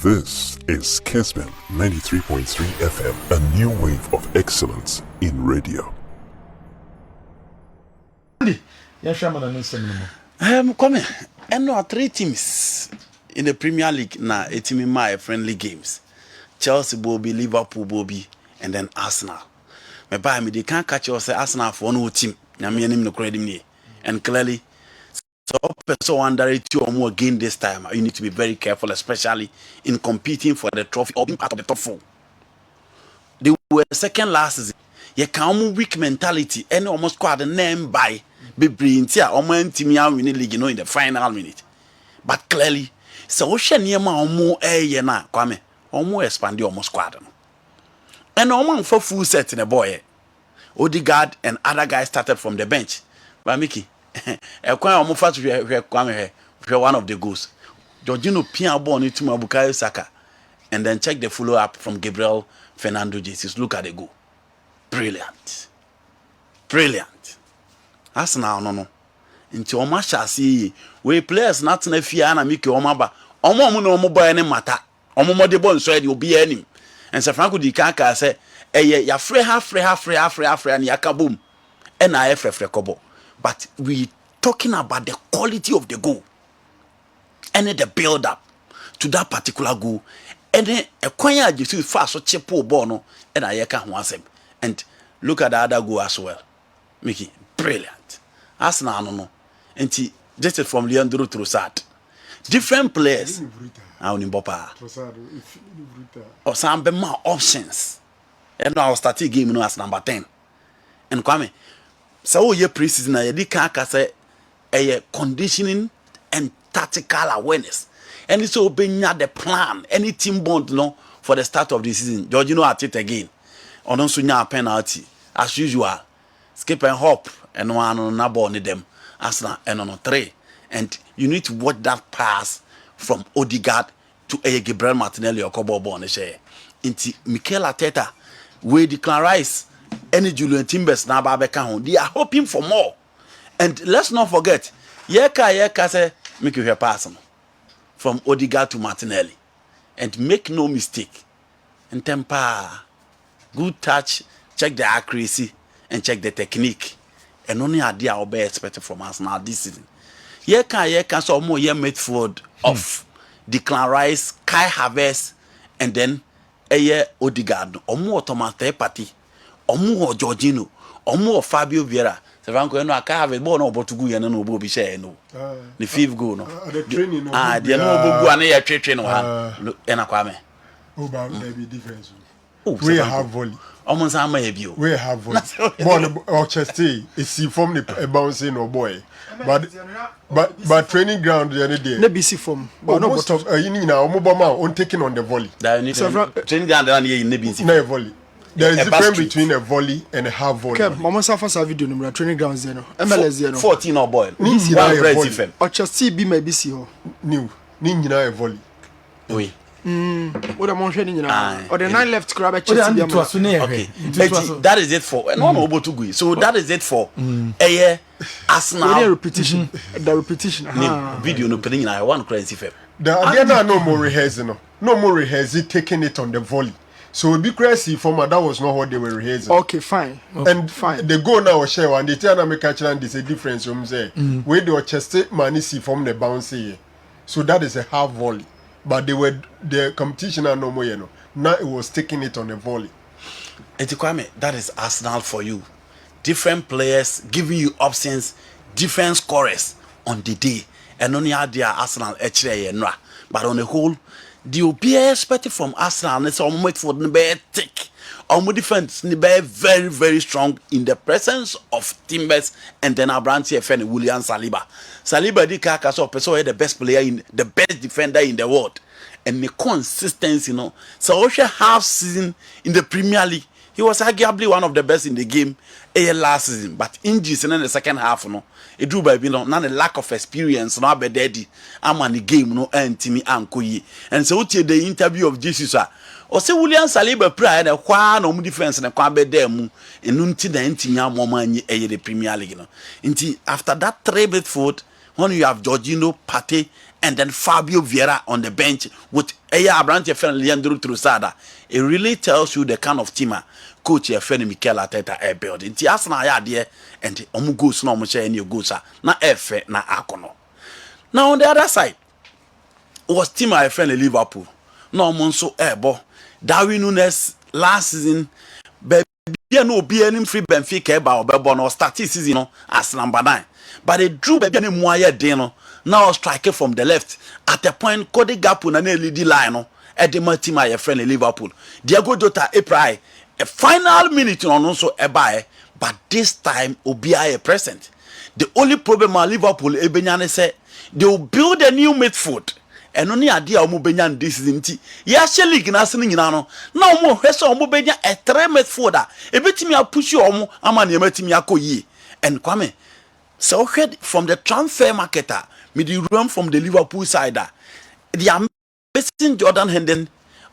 This is Kessben 93.3 FM, a new wave of excellence in radio. Come and no 3 teams in the Premier League now, a team in my friendly games. Chelsea Bobby, Liverpool Bobby, and then Arsenal. My buy me they can't catch us Arsenal for no team. No credit me. And clearly, so under it or more again this time. You need to be very careful, especially in competing for the trophy or being part of the top 4. They were second last season. You can weak mentality and almost squad the name by be brilliant here or man team win the league, you know, in the final minute. But clearly, so ocean near my more na kwame or more expand your squad. And no for full set in a boy. Odegaard and other guys started from the bench. But Mickey, one of the goals. Jorginho Pia born into Bukayo Saka. And then check the follow up from Gabriel Fernando Jesus. Look at the goal. Brilliant. Brilliant. Arsenal no. Into Oma shall see we players not na fear na Mickey Omaba. Omo no omo boy any matter. Omo de bon so e obi anim. And Sir Franco Di Kaka say ya free half and yaka boom. And I free kobo. But we talking about the quality of the goal. And the build up to that particular goal. And then a kwanya you fast so chepo bono and I yaka him. And look at the other goal as well. Mickey, brilliant. Arsenal no. And just from Leandro Trossard. Different players. Or some more options. And now starting game as number 10. And Kwame, so ye preseason ye di can say a conditioning and tactical awareness. And it's opening the plan, any team bond no for the start of the season. Jorginho at it again. On also a penalty as usual. Skip and hop and one on a ball them. Arsenal and on 3. And you need to watch that pass from Odegaard to Gabriel Martinelli or Kobo Bonne. Into Mikel Arteta, where Declan Rice, any Julian Timbers now they are hoping for more. And let's not forget, Yeka say make you hear passing from Odegaard to Martinelli. And make no mistake. And temper, good touch, check the accuracy and check the technique. And only idea will be expected from us now this season. Yeka so more midfield of Declan Rice, Kai Havertz, and then Odegaard, or more automatic party, or more Jorginho, or more Fabio Vieira. Sevanko, no, I can't have a bone over to go and no Bobby share no. The 5th goal, no. The training, no Bobu and a training and a Kwame. Oh, but maybe difference. We have volley. Almost I may be. We have volley. Born or Chester is from the bouncing or boy. But training ground the other day. Maybe see from. But no, most of you need now Obama on taking on the volley. Training ground here in Nebisi. No volley. There is a difference between a volley and a half volley. Okay, Mama Safa video number training ground zero. MLS zero. 14 or boy. Or Chelsea be maybe see ho. New. Nina a volley. Oui. What am I saying now? Or the 9 left grab Chelsea. Okay. That is it for no obo to go. So that is it for Arsenal repetition. The repetition. Video no playing I want crazy fair. There are no more rehearsing. No more rehearsing taking it on the volley. So be crazy for that was not what they were rehearsing. Okay, fine. And fine. They go now share and they tell them catch and there's a difference from there. Where they were Chester man see from the bounce here. So that is a half volley. But they were the competition and no more, you know. Now it was taking it on the volley. Kwame, that is Arsenal for you. Different players giving you options, different scorers on the day. And only had their Arsenal actually, but on the whole, the OPA expected from Arsenal is almost for the bear thick. Our defense is very, very strong in the presence of Timbers and then our branch FN William Saliba. Saliba di Kaka so the best player in the best defender in the world. And the consistency, you know. So half season in the Premier League, he was arguably one of the best in the game last season. But injuries in the second half, you know, it drew by now the lack of experience, no be daddy. I'm on the game, no and Timmy and Koyi. And so the interview of Jesus. O se William Saliba pride e kwa no mu defense na kwa be dem enu nti na ntinya moma nyi the Premier League no. Nti after that 3 midfield when you have Jorginho, Partey and then Fabio Vieira on the bench with Eya Abrante friend Leandro Trossard. It really tells you the kind of team coach your friend Mikel Arteta air building. Ti Arsenal ya there and omu goals na omu share any goals na efe na akono. Now on the other side was team my friend Liverpool. No monso ebo Darwin Nunes last season baby no be any free Benfica ba obebo no start season no as number 9. But they drew baby any moya deno now striker from the left at the point Cody Gakpo na lead line no at the team my friend Liverpool. Diego Jota April a final minute on also eba but this time Obi present. The only problem with Liverpool Ebenyane say they will build a new midfield. And only idea omo benya this season ti ya she league na se nyina no na omo hwese omo benya a 3 midfield a ebetimi apush omo ama na ematimi akoyie and Kwame so head from the transfer marketer mid run from the Liverpool side they are missing Jordan Henderson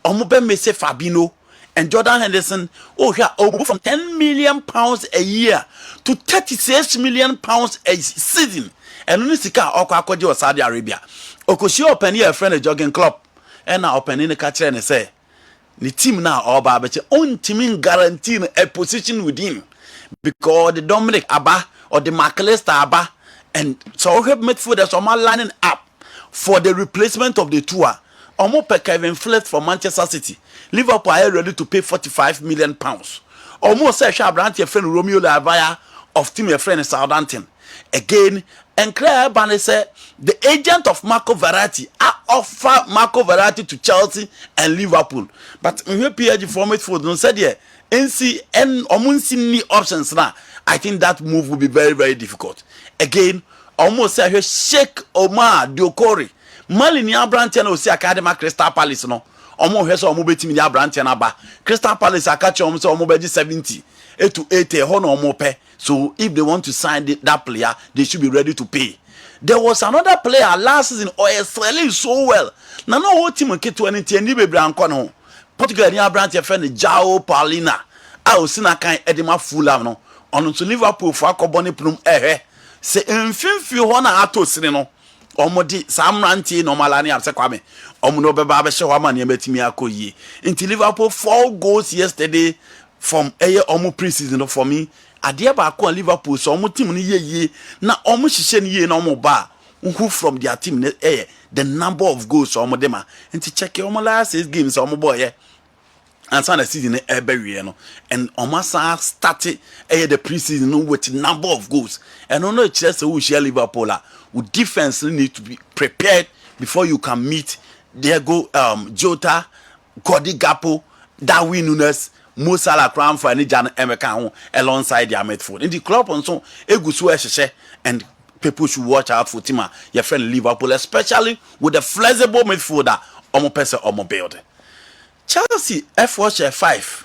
omo be messe Fabinho and Jordan Henderson from 10 million pounds a year to 36 million pounds a season and only sika akwaje Saudi Arabia Okoshi open here friend a jogging club and now open in the catcher and say the team now all but own team guaranteeing a position with him because the Dominic Abba or the McAllister Abba and so have midfielders are lining up for the replacement of the tour. Omo pe Kevin Phillips for Manchester City. Liverpool are ready to pay 45 million pounds. Almost say Shabrant your friend Romeo Lavaya of team your friend Southampton. Again, and Claire Barney said the agent of Marco Verratti offer Marco Verratti to Chelsea and Liverpool. But in your PG format for don't said yeah, NC and Omunsi options now. I think that move will be very, very difficult. Again, almost say Sheikh Omar Diokori. Mali ni Abrantian o si Academy Crystal Palace no. Omo hwe so omo betimi ni Abrantian aba. Crystal Palace akache omo so omo beji 70 to 80 ho no omo pe. So if they want to sign that player, they should be ready to pay. There was another player last season selling so well. Na no whole team ketu anything ni bebre anko no. Particularly Abrantian friend Jao Paulina. A o sina kan Edema Fulham no. Ono to Liverpool for akoboni plum se mfimfi ho na ato sire no. Omodi samranti normalani abse Kwame omuno beba be hye ho ma ne ematimi akoyie nti Liverpool 4 goals yesterday from omo preseason for me ade ba ko Liverpool so omo team ni yeye na omo hihye ni yeye na omo ba who from their team the number of goals omo dema nti check omo last 6 games omo boy and so the season every no and Omasa started the preseason with number of goals and no chance who share Liverpool with defense need to be prepared before you can meet Diego Jota, Cody Gakpo, Darwin Nunes, Mo Salah crown for any Jan Emeka alongside their midfield in the club on so egusu and people should watch out for Tima your friend Liverpool especially with the flexible midfielder omo pese omo build. Chelsea F5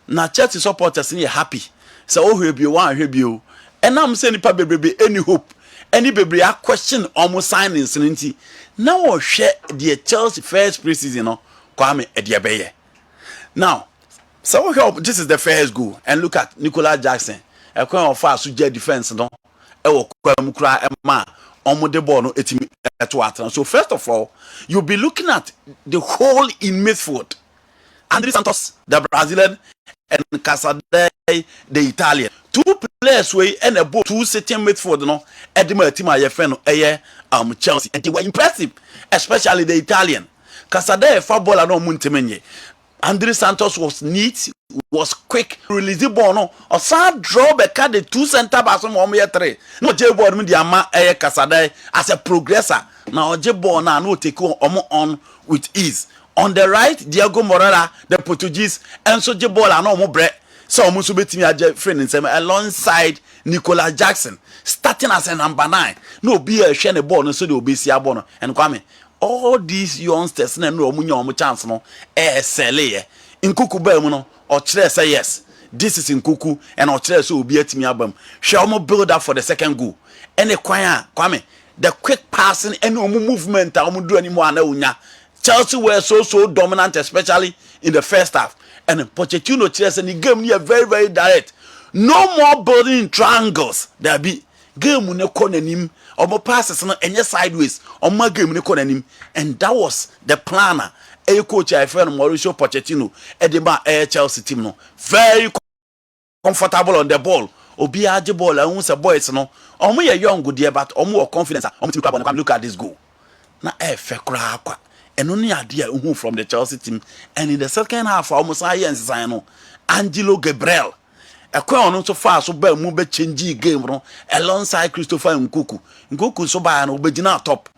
na Chelsea supporters ni happy so ohwebio wan hwebio and am say nipa bebrebe any hope any bebrebe a question almost signings nti na wo hwe the Chelsea first preseason no Kwame ediabeye now so this is the first goal and look at Nicolas Jackson ekwan of fast to defense no e wo kwam kura ma omo de ball no etimi eto atan so first of all you'll be looking at the hole in midfield. André Santos, the Brazilian, and Casade, the Italian. 2 players way and a boat 2 sitting midfield no Edema team my friend Chelsea and they were impressive, especially the Italian. Casade footballer no muntemenye. André Santos was neat, was quick, release the ball no or sad draw back the 2 center backs on 3. No J ball me the ama Casade as a progressor. Now J ball now no take on with ease. On the right, Diego Moreira, the Portuguese, and so Jebola no more bread. So almost betting a friend in some alongside Nicolas Jackson, starting as a number 9. No be a shiny ball, no so they will be Siabono and Kwame. All these youngsters no munyo chance no sele in Kuku Belmono or Chile say yes. This is in Kuku and or Chile so will be at me album. Shall build up for the second goal. And the choir, Kwame, the quick passing and no movement, I won't do anymore. Chelsea were so dominant, especially in the first half. And Pochettino Chelsea and the game here very, very direct. No more building triangles. There be game no corner him Omo passes no enye sideways. Omo game ni konanim. And that was the planner. A coach I friend Mauricio Pochettino. Edema Chelsea team no. Very comfortable on the ball. Obi aje ball and say boys no. Omo ye young good there but omo confidence. Omo team club look at this goal. Na fe kra kwa. And only idea who from the Chelsea team. And in the second half, almost I know Angelo Gabriel. A crown so far so bad move change game alongside Christopher Nkuku. Nkuku so by an obedient top.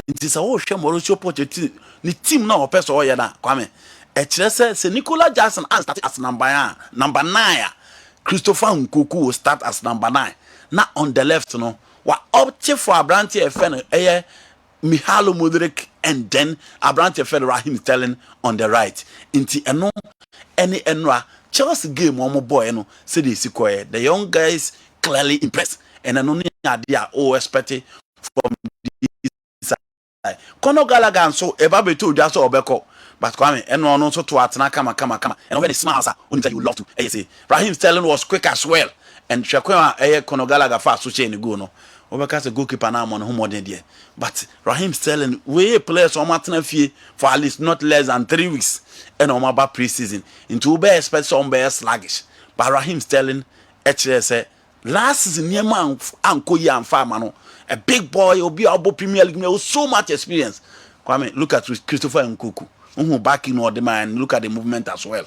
It is a whole shame Mauricio Pochettino. The team now person or yana kwame. A Chelsea say Nicola Jackson started as number 9. Christopher Nkuku will start as number 9. Now on the left, no. What opted for a branch FN Mihalo Mudrik and then Abrante Fed Raheem Sterling on the right. Inti eno any enra Chelsea game one more boy no say this the young guys clearly impressed and I no idea expected from this side. Conor Gallagher so eba beto just obeko but kwame eno no so to atena kama and when he smiles only you love to say Raheem Sterling was quick as well and Shakwa Conor Gallagher fast so chain go no. Obeka goalkeeper na mo no more than there. But Raheem Sterling we players on Martin Fie for at least not less than 3 weeks and on my preseason. Into be expect some be sluggish. But Raheem Sterling actually say last season near man anko ye and farmer no. A big boy obi abo Premier League with so much experience. Kwame look at Christopher Nkuku. Who back in the man look at the movement as well.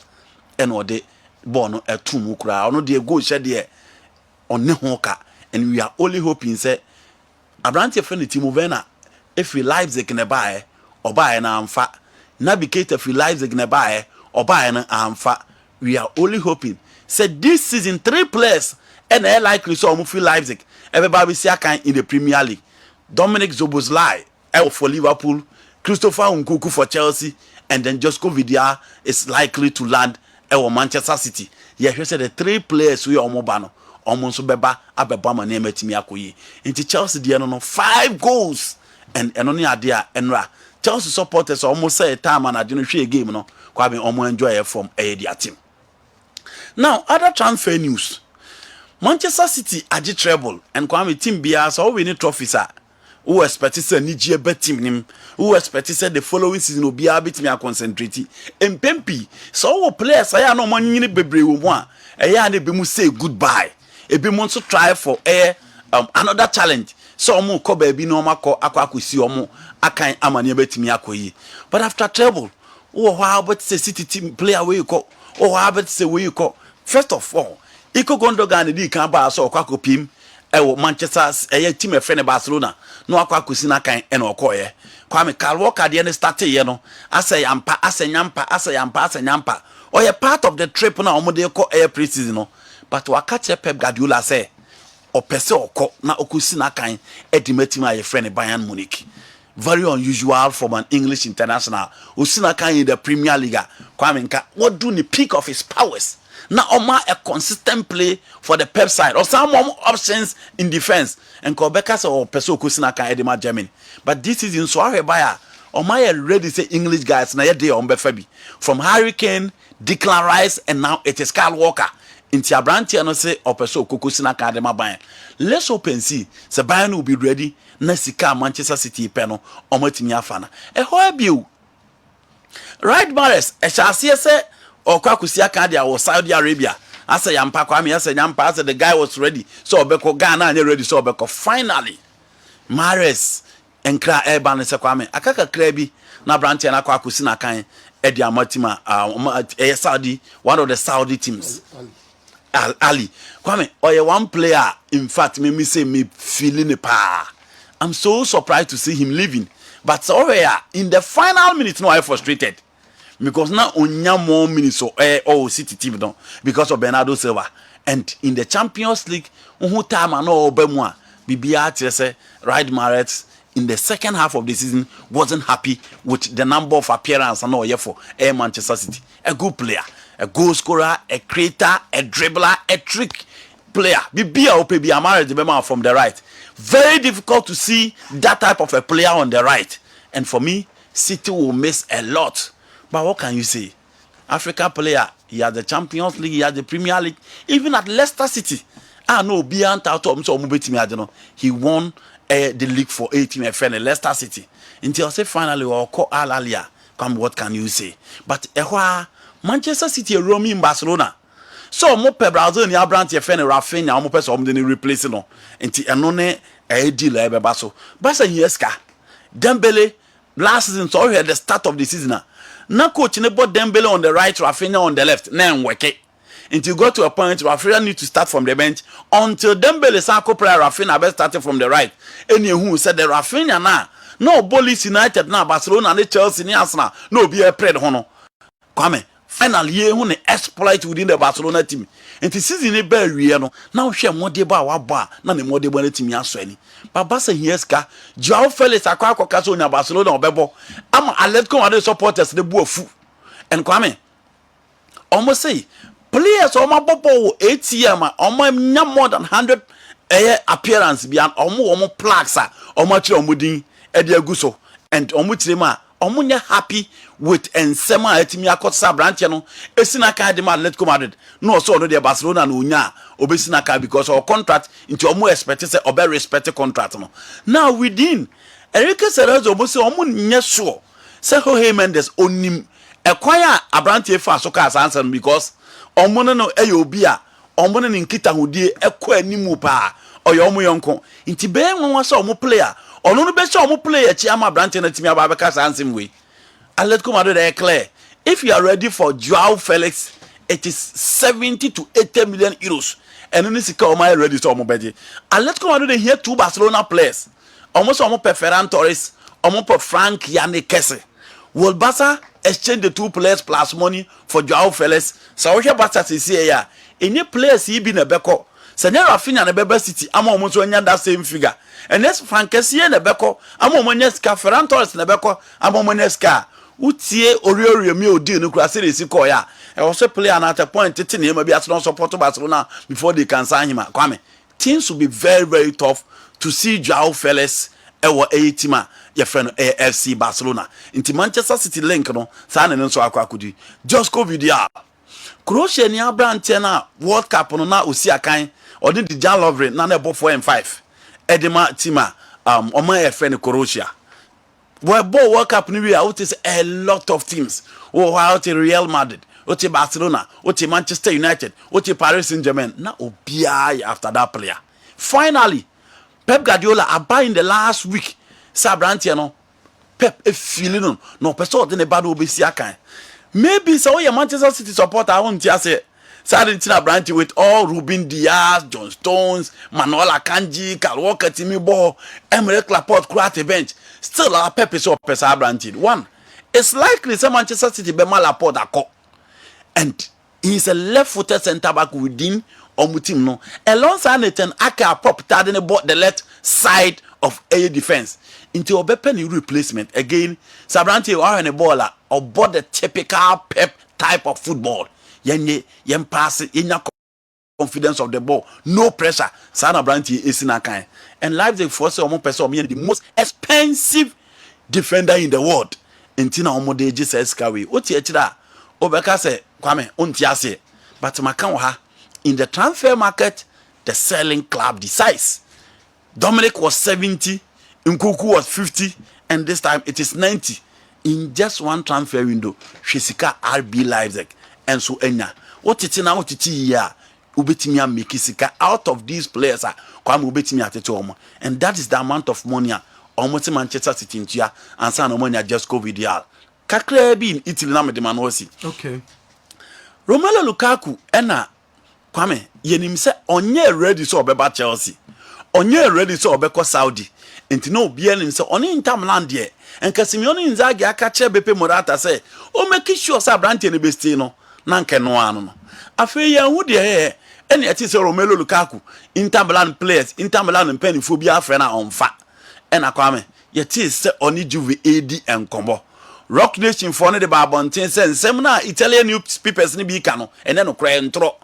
And or the ball no a two mukra. No the go shed there on ne hoka. And we are only hoping say Abrante friend team Movena if we Leipzig in a buy or buy an amfa navigate if we Leipzig in a buy or buy an amfa. We are only hoping say this season 3 players and I likely so Mufi Leipzig everybody see in the Premier League. Dominic Zoboszlai for Liverpool, Christopher Nkuku for Chelsea, and then Josko Vidia is likely to land at Manchester City. Yeah, he said the 3 players we are mobile. Almost beba abeba name etimi akoyi into Chelsea dey no 5 goals and only idea enra Chelsea supporters almost say time and adino hwe game no kwa be almost enjoy from their team. Now other transfer news, Manchester City agi treble and kwame team bia so winning trophies who expect say Nigeria bet team nim who expect say the following season obi abetimi concentrate empempi so players aya no manyini bebre wo mu a eya na be mu say goodbye. Ebi mo nso try for another challenge so omo ko ba bi no makọ akwakosi omo akan amane betimi akoyi but after trouble how about say City team player where you call how about say where you call first of all Iko Gundogan di kan ba so kwakopim Manchester team e friend Barcelona no akwakosi na kan e na okoye Kwame Kyle Walker dey start here no asanyampa oye part of the trip na omo dey call air preseason no. But wakache Pep Guardiola say opese oko na okusi na kan edimatima ye friend Bayern Munich. Very unusual from an English international. Usina kan in the Premier League. Kwame what do the peak of his powers? Now Oma a consistent play for the Pep side or some more options in defense. And Kobeka say opese okusi na kan edima Germany. But this is in Soare Bayer. Oma ready say English guys na ye dey on Befabi. From Harry Kane, Declan Rice and now it is Kyle Walker. Inti Abrante no say opeso kokosi na kadema Bayern. Let's open see say Bayern will be ready na sika Manchester City pe no omatimi afana. E ho abiu. Riyad Mahrez e chase say okwakosi aka dia wo Saudi Arabia. Asa yampa kwa me asa yampa asa the guy was ready. So obeko Ghana anya ready so obeko finally Mahrez enkra eba ne se kwa me akaka kra bi na Abrante na kwakosi na kan e dia matima Saudi, one of the Saudi teams. Ali. Kwame, oye one player, in fact, me say me feeling a pa. I'm so surprised to see him leaving. But so in the final minute, no, I frustrated. Because now onya more minutes or City team no because of Bernardo Silva. And in the Champions League, time and no obemwa, BBR say Riyad Mahrez in the second half of the season wasn't happy with the number of appearances and all for Manchester City. A good player. A goal scorer, a creator, a dribbler, a trick player. Mahrez from the right. Very difficult to see that type of a player on the right. And for me, City will miss a lot. But what can you say? African player, he has the Champions League, he has the Premier League, even at Leicester City. I know beyond he won the league for 18 friend Leicester City until say finally or call Al Ahly. Come, what can you say? But Manchester City roaming in Barcelona. So mo pe Brazil ni Abrant ye friend Rafinha mo pe so mo dey replace no. Nti eno ne deal e be ba so. Barca Yeska Dembele last season so at the start of the season na coach ne bought Dembele on the right, Rafinha on the left. Na work until you go to a point Rafinha need to start from the bench until Dembele Sako player Rafinha be starting from the right. Any who said the Rafinha na no Bolis United na Barcelona and Chelsea ni Arsenal no be a pred hono. Come finally ye who ne exploit within the Barcelona team. And the season e be wie no now share Modiba wa ba na ne Modiba na team aso ani. But Barca Yeska Joao Felix akwa kaso nya Barcelona obebo ama Atletico Madrid supporters de bu afu. And kwame almost say players o ma bobo ATM o ma nya more than 100 appearance bi an o plaques o ma kire o din e de aguso and o mo kire ma omunya happy with ensema etimi akotsa branch no esina ka de Atletico Madrid no so no de Barcelona no nya obesina ka because our contract into omu expect say obe respect contract no now within Enrique Cerezo omusi omu nya sure say Jorge Mendes onim ekwaya abrantie fa so ka sansan because omu no obi a omu no nkita hodie ekwa animu pa oyo omu yonko nti be nwa so omu player ono no be sure omu player chi ama branch na timi aba ka sansan we Atletico Madrid clear. If you are ready for Joao Felix, it is 70 to 80 million euros. And then Sika Omar ready to Omobedi. Atletico Madrid here 2 Barcelona players. Almost Ferran Torres, almost Frank Yannick Kessben. Will Barca exchange the 2 players plus money for Joao Felix? So here Barca is here. Any players he been a beko. Senya Rafinha na Bebe City, I'm almost when that same figure. And that's Frank Kessben na beko. I'm almost Ferran Torres na beko. I'm almost utie oriori mi odi no kura say si call ya e also play at a point tete na be at no support Barcelona before they can sign him. Kwame, things will be very very tough to see Joao Felix ewo team your friend AFC Barcelona into Manchester City link no sa na nso akudi just go video Croatia ni abrantie na World Cup no na osi akan odi the Jan Lovren na na 4 and 5 edema team oman your friend Croatia. Well, World Cup ni we out is a lot of teams. Oh, out in Real Madrid, out in Barcelona, out in Manchester United, out in Paris Saint-Germain. Now, OBI after that player. Finally, Pep Guardiola about in the last week. Sabrantiano, Pep a feeling no person in the bad obesiakan. Maybe so your Manchester City supporter I won't just say. Sadentina Branch with all Ruben Diaz, John Stones, Manuel Akanji, Kyle Walker, Timmy Ball, Emerick Laporte, Croate bench. Still our Pep is up Branch. One, it's likely some Manchester City be Laporte ako. And he's a left-footed centre back within Omutim no. Alongside Nathan Aka pop tarding about the left side of a defense. Into a bepen replacement. Again, Sabranti are in a baller about the typical Pep type of football. Yen pass it in your confidence of the ball, no pressure. Sana Branti is in a kind. And life the force of one person the most expensive defender in the world. Intina Omode Jesus Kawi. Otiechida Obeka say Kwame Untiase. But Makanwa in the transfer market, the selling club decides. Dominic was 70, Nkuku was 50, and this time it is 90. In just one transfer window, Shisika RB Leipzig. And so enya what it na what it ya ubetimi make sika out of these players kwam ubetimi atete omo, and that is the amount of money omo Manchester City ntia ansa na money just go video kakra bi in Italy na me de man osi. Okay, Romelu Lukaku ena Kwame yenim se onye ready so obeba Chelsea, onye ready so obekọ Saudi, enti no obi enim se oni Inter Milan de enka Simeone Inzaghi aka che Beppe Morata se o make sure sa brante ne besti no nanke no anu no afi ya hu de ene ati se Romelu Lukaku Inter Milan players Inter Milan penifo bi afre na onfa ena Kwame yeti se oni Juve AD enkombo Rock Nation for ne de ba bonten se nsem na Italian newspapers ne bi ka no ene no kra ntro,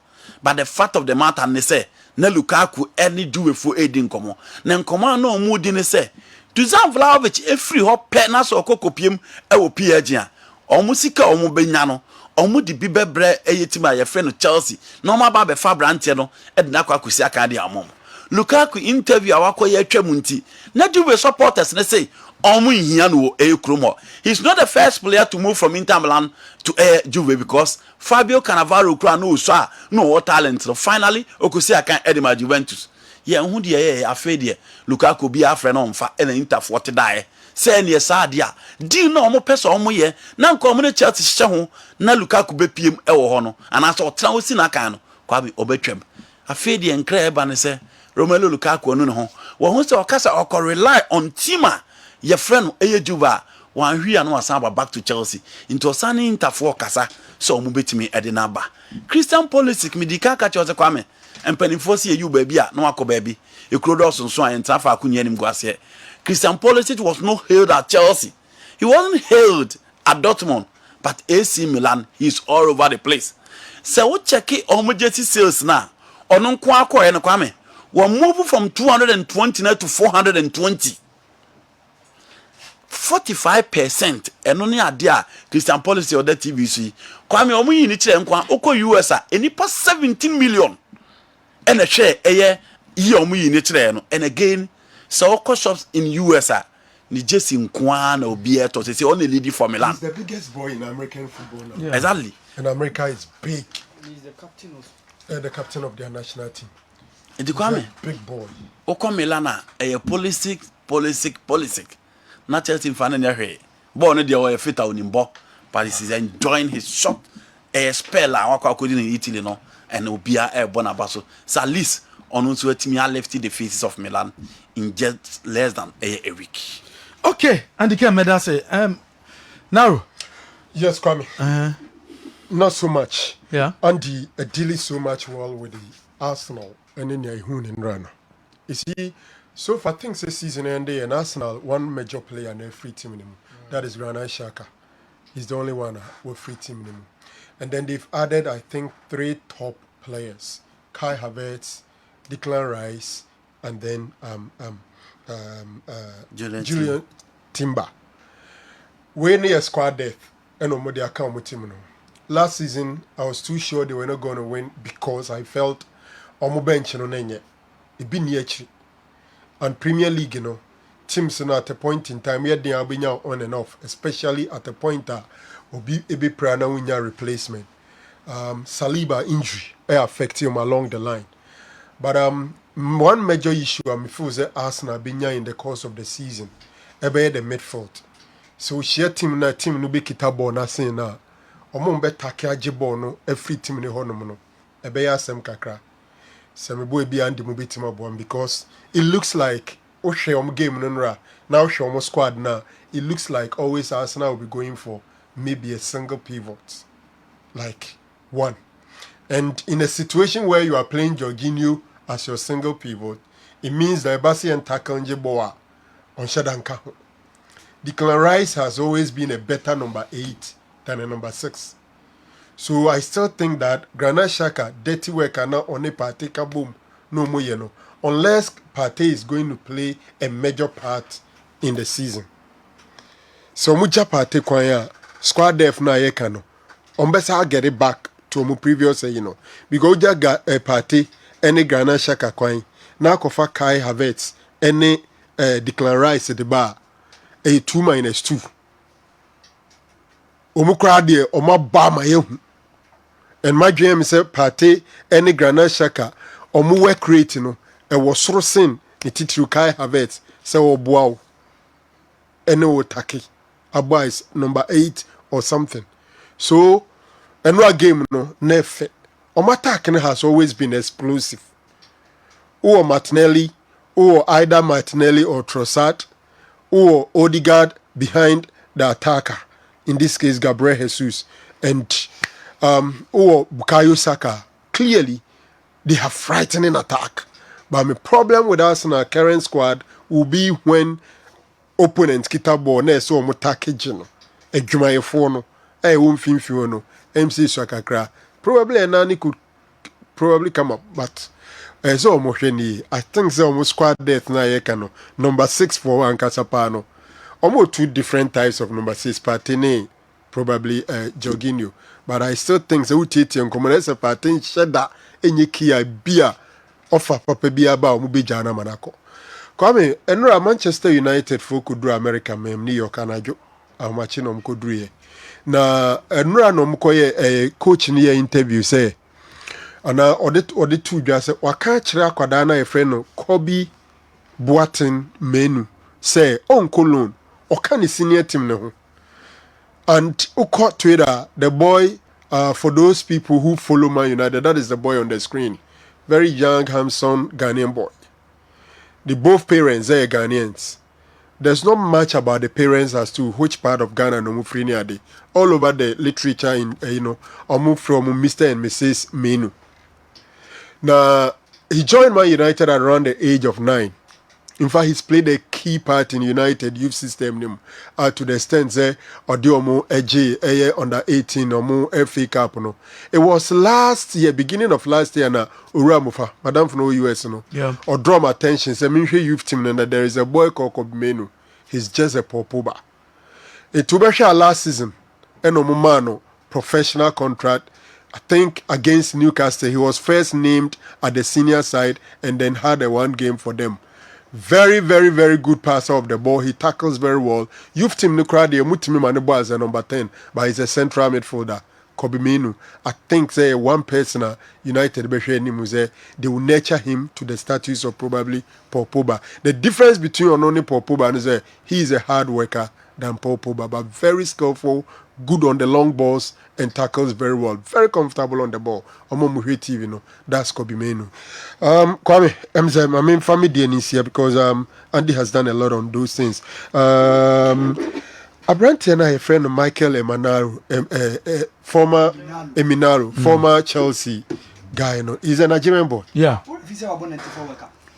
but the fact of the matter ne se na Lukaku any Juve for AD enkomo na enkomo na omu di ne se Dusan Vlahovic every hop na so kokopiem e wo PSG a omu sika omu benya no omu di bibebre eyetima ye friend Chelsea no ma ba be fa branche no e de nakwa kusi aka de amom Lukaku interview awako ye twemunti na Juve supporters na say omu hia no Kromo. He's not the first player to move from Inter Milan to Juve because Fabio Cannavaro kra no so no talent. So finally Okusi akan Edema Juventus. Ye hu de ye afede Lukaku bi afre no mfa na Inter 40 die. Say ne sa dia. Di na omo pese omo ye na nko omo ne Chelsea hye ho na Lukaku be piem wo ho no. Ana so otra osi na kan no kwa bi obetwam. Afede enkra eba ne se Romelu Lukaku no ne ho. Wo hu se okasa okọ rely on Tima your friend Juva one hwia no asan back to Chelsea into Osani Interfor kasa so mu betimi edinaba Christian Pulisic midika ka Chelsea kwame empanifo se you baby a no akọ baby ekrodo so an entafa akunya nim guase Christian Pulisic was not hailed at Chelsea, he wasn't hailed at Dortmund, but AC Milan he's all over the place. So we check it on jersey sales now ono nko akọ kwame we move from 220 to 420 45% eno ne ade a Christian Policy or the TVC kwame omo yi ni kire nkwa okọ US a enipa 17 million ena hwe eye yi omo yi ni kire no and again so okọ shops in US a ni Jesse nkwa na obi eto say on the lead for Milan. He's the biggest boy in American football now. Yeah. Exactly. And America is big. He's the captain of The captain of their national team. Edi kwame Big boy. okọ Milan a policy na Chelsea fan na hwe ball no dey o fit a onimbo but he is enjoying his shot spell a wakọ akodi in Italy no and obia born abaso so at least on so atimi left the faces of Milan in just less than a week. Okay, and the Medal say now Yes, Kwame. Not so much. Yeah. Andy dealing so much well with the Arsenal and then Yahoo and Rana. You see, so far things this season and Arsenal one major player and a free team anymore. That is Granit Xhaka. He's the only one with free team anymore. And then they've added, I think, 3 top players: Kai Havertz, Declan Rice, and then Julian Timber. We're near squad depth and on the account with him. Last season, I was too sure they were not going to win because I felt on my bench on it been near. And Premier League, you know, teams at a point in time where they are being on and off, especially at the point that will be a bit prana replacement. Saliba injury affect him along the line. But one major issue I feel is Arsenal being in the course of the season, about the midfield. So share team no be kitabo na say na. Omo be take agebo no every team ne honom no. Ebe ya asem kakra. Semebo ebi andi mo betima bo because it looks like Oshe game no now show squad now. It looks like always Arsenal will be going for maybe a single pivot, like one. And in a situation where you are playing Jorginho as your single pivot, it means that Basi and tackle Njeboa on Shadanka. Declan Rice has always been a better number 8 than a number 6. So I still think that Granit Xhaka, dirty work and not on a Partey boom, no more, you know, unless Partey is going to play a major part in the season. So mucha Partey kwanya squad def na yekano. Ombesa get it back to my previous, you know, because you got a Partey any Granit Xhaka kwany. Now kofa Kai Havertz any Declan Rice at the bar. A 2 minus 2. Omukra de oma ba ma yehu. And my dream is Partey any Granit Xhaka omu work rate no e wo soro sen ni titru Kai Havertz se wo boa ene wo take aba is number 8 or something. So enwa game no nefe oma attack has always been explosive. Or Martinelli or either Martinelli or Trossard or Odegaard behind the attacker, in this case Gabriel Jesus, and or Bukayo Saka. Clearly, they have frightening attack. But my problem with us in our current squad will be when opponents kita ball na so mo package no, adwumayefo no, won finfio no, MC Swakakra. Probably Nani could probably come up, but so I think so almost squad depth na yekano number 6 for Ankasapano. Almost 2 different types of number 6 Partey probably Jorginho. But I still think so Titi and Commodore Partey sheda enye kia bia offer papa bi aba omu be jana manako kwame enura Manchester United for could do America mem New York anajo amachi no mkoduru ye na enura no mkoye coach ni ye interview say ana ode tu dwa say waka kire akwada na ye friend no Kobe Boateng menu say on Cologne oka ni senior team ne ho and uko Twitter the boy for those people who follow Man United, that is the boy on the screen. Very young, handsome Ghanaian boy. The both parents are Ghanaians. There's not much about the parents as to which part of Ghana no mufrini are they. All over the literature in move from Mr. and Mrs. Menu. Now he joined Man United around the age of 9. In fact, he's played a key part in United youth system to the extent that Odiomo AJ under 18 or FA Cup no. It was last year, beginning of last year na Uramufa, Madam from US no. Yeah. Or draw my attention. Say me youth team and there is a boy called Kobimenu. He's just a popoba. It Tubasha last season, Enomumano professional contract. I think against Newcastle, he was first named at the senior side and then had a one game for them. Very, very, very good passer of the ball. He tackles very well. You've team Nukradi, Mutimi Manubo as a number 10, but he's a central midfielder. Kobe Menu. I think say one person United they will nurture him to the status of probably Paul Pogba. The difference between Ononi Paul Pogba and he is a hard worker than Paul Pogba, but very skillful, good on the long balls and tackles very well. Very comfortable on the ball. TV, that's Kobe Menu. Kwame, I mean family DNA here because Andy has done a lot on those things. Abranti and I, a friend of Michael Eminaro, former Eminaro, former Chelsea guy, he's a Nigerian boy. Yeah.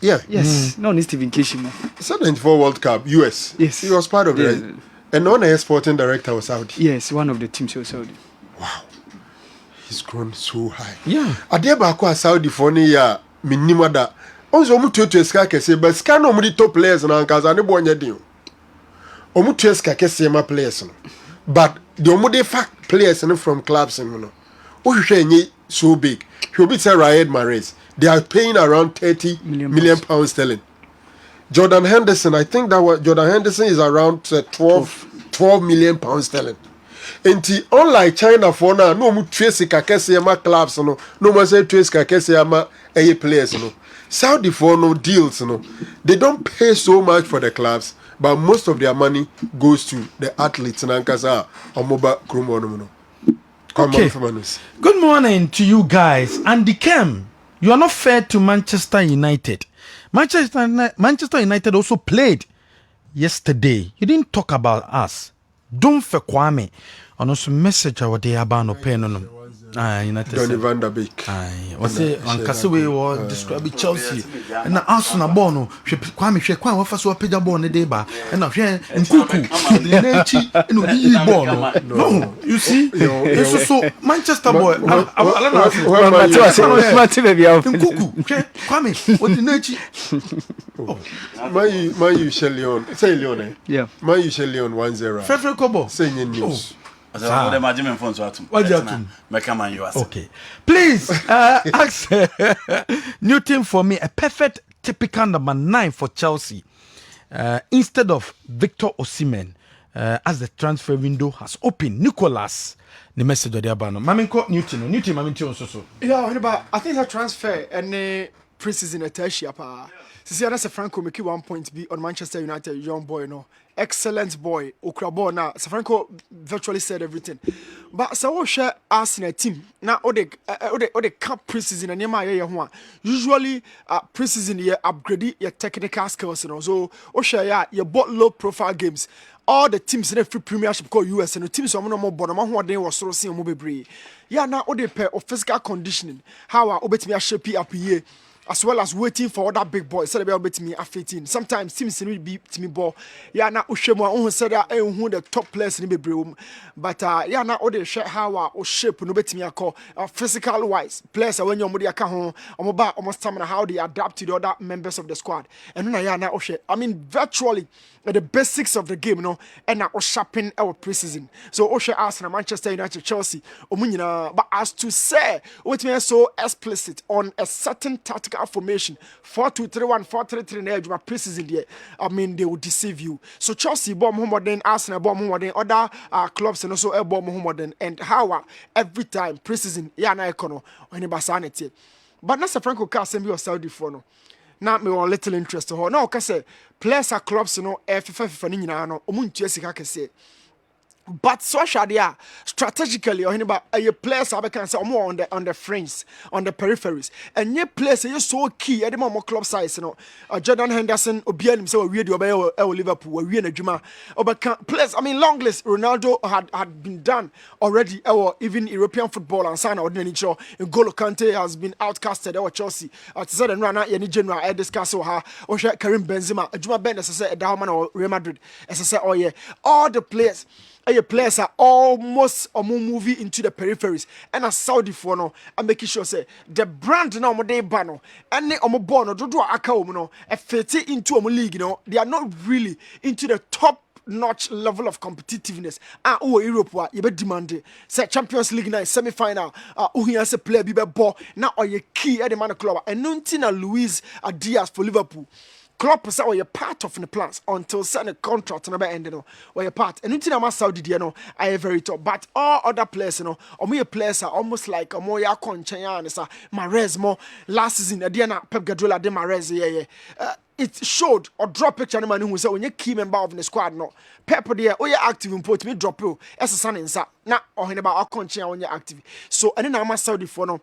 Yeah. Yes. No, it's Stephen Kessben. It's a 94 World Cup, US. Yes. He was part of it. And on the sporting director was Saudi. Yes, one of the teams was Saudi. Wow. He's grown so high. Yeah. Adeba Saudi for ya minimada. Also, mutu to eska kese, but scan no top players na ankaza ne bonya din. Omutu eska kese ma players no. But the omude fact players from clubs no. Ohwehwe enye so big. He'll be say Riyad Mahrez. They are paying around 30 million pounds sterling. Jordan Henderson, I think that was Jordan Henderson is around 12 million pounds sterling. And unlike China for now, no mu trace kakese ma clubs no mu say trace kakese ma players no. Saudi for no deals no. They don't pay so much for the clubs, but most of their money goes to the athletes and ankasa omoba kromo no. Okay. Good morning to you guys. And the KERM, you are not fair to Manchester United. Manchester United also played yesterday. You didn't talk about us. Don't for Kwame. And also message our day about no pen on United. Donny van der Beek. Was it on Cassaway or describe Chelsea? And Arsenal Bono, Kwame, Kwame, what was page about the day bar? And now here in Kuku, no, you see, it's so Manchester boy. Kwame, what the nature? Man, you shall Leon. Say Leon. Yeah. Man, you shall Leon 1-0. Frederick Kobo. Saying news. Okay. Please ask Newton for me a perfect typical number 9 for Chelsea instead of Victor Osimhen as the transfer window has opened. Nicholas, the message of the Abano. Maminko Newton, Maminko so. Yeah, but I think that transfer and preseason at Tashiapa. See, that's a Franco make 1 point be on Manchester United young boy, excellent boy. Okrabo now. Franco virtually said everything. But so we share Arsenal team. Now ode cup preseason and yema usually preseason you upgrade your technical skills and also share your bought low profile games. All the teams in the free premiership called US and the teams are more bottom who they was so seeing mobile. Yeah, now ode pair of physical conditioning. How I obey me a shape up here. As well as waiting for other big boys. So they be to me at 15. Sometimes teams will be to me ball. Yeah, now Ushemo who said that who the top players in the room. But yeah, now all the share how or shape no bet me a call physical wise players when you're modi aka home almost stamina how they adapt to the other members of the squad. And now yeah now I mean virtually the basics of the game, and now shopping our preseason. So Osha Arsenal, Manchester United, Chelsea, but as to say, what me so explicit on a certain tactical formation, 4-2-3-1, 4-3-3 in edge, preseason there, I mean they will deceive you. So Chelsea bomb Mohammedan, Arsenal bomb Mohammedan, other clubs and also bomb Mohammedan, and how every time preseason, yana econo on the basanity. But not Franco Car send you Saudi for no. Now me a little interest to her. Now, cause players are clubs, FIFA ni nyina no. Omuntu esika kese. But socially, strategically, or about a players are can say more on the fringes, on the peripheries, and your players are so key at the moment club size. Jordan Henderson, Obianim, himself, we do Liverpool, we in a Juma. But players, I mean, long list. Ronaldo had been done already. Or even European football and sign ordinary show. N'Golo Kante has been outcasted. Or Chelsea. At certain run, any general I discuss or Karim Benzema, Juma Ben, as I said, Dauman or Real Madrid, as I said, oh yeah, all the players. Your players are almost moving into the peripheries, and as Saudi for no, I'm making sure say the brand now they bano and they born or do no fit into a league, they are not really into the top notch level of competitiveness. Europe you be demanded. Say Champions League night semi-final. Who has a player be ball now or your key at the man club and Nuntina Luis Diaz for Liverpool. Klopp say you're part of the plans until certain contract never end or you're part. And until I'm Saudi I very top. But all other players, or players are almost like a more Mahrez more last season. Pep Guardiola de Mahrez it showed or drop picture man who say when you key member of the squad Pep there oh you active import me drop you as a son inside now or in about our when you're active. So and then I'm Saudi for no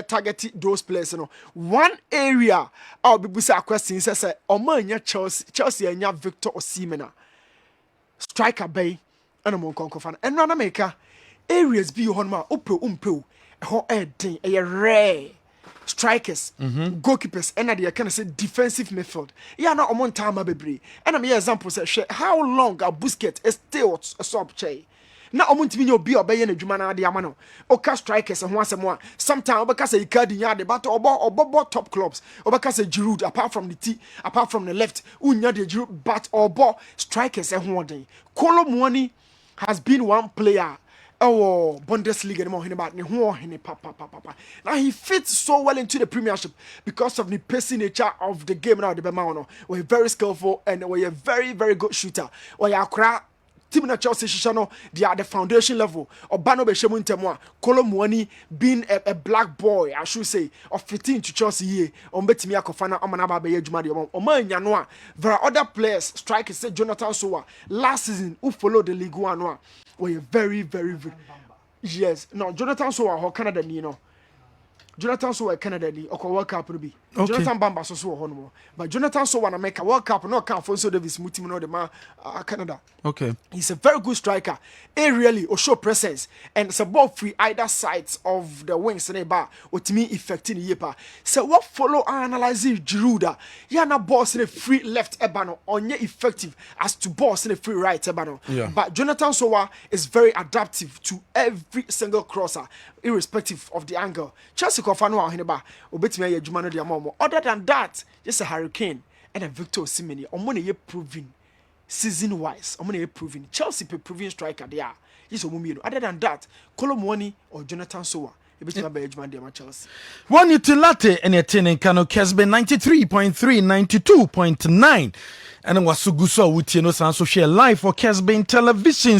target those players one area I'll be a question says Chelsea and Victor Osimhen striker bay and I'm on fan and run America areas be on my upro a rare strikers, goalkeepers, and they can say defensive midfield. Yeah, now I'm on time, baby. And I'm here example say how long a Busquets is still a sub chay. Now I'm going to be obeying a Jumana Diamano. Oka strikers and once more. Sometimes because a Cardinia but or top clubs, or because a Giroud apart from the left, Unya de Giroud, but or strikers and one day. Kolo Muani has been one player. Oh, Bundesliga now he fits so well into the Premiership because of the pacing nature of the game now. The Bemano we're very skillful and we're a very very good shooter. Or ya team na Chelsea Shishano, they are the foundation level. Or Bano Beshemu Ntemwa, Kolomwani being a black boy, I should say, of 15 to Chelsea here. Betimi Akofana Amanaba Beye Jumadi Oman Yanwa. There are other players, strikers, Jonathan Sowa, last season who followed the League One. We're very, very, very. Yes. No, Jonathan Sowa or Canada, Jonathan Sowa Canada, or World Cup will be. Okay. Jonathan Bamba so honorable. But Jonathan Sowa na make a World Cup, no count for so Davis Mutimino de Ma Canada. Okay. He's a very good striker. Really or show presence. And it's about free either sides of the wings and a bar or to me effecting yepa. So what follow analyzing Giroud? Yana boss in a free left ebano on your effective as to boss in a free right ebano. Yeah. But Jonathan Sowa is very adaptive to every single crosser, irrespective of the angle. Chelsea Kofano Hineba, Obetime Jumano Diamamo. Other than that, just a Hurricane and a Victor Osimhen. I'm going to proving season wise. I'm going to proving Chelsea proving striker there. Yes, other than that, Kolomwani or Jonathan Sowa. One utilate and a tenant cano Kessben 93.3, 92.9. And was so good so with you know, share live for Kessben television.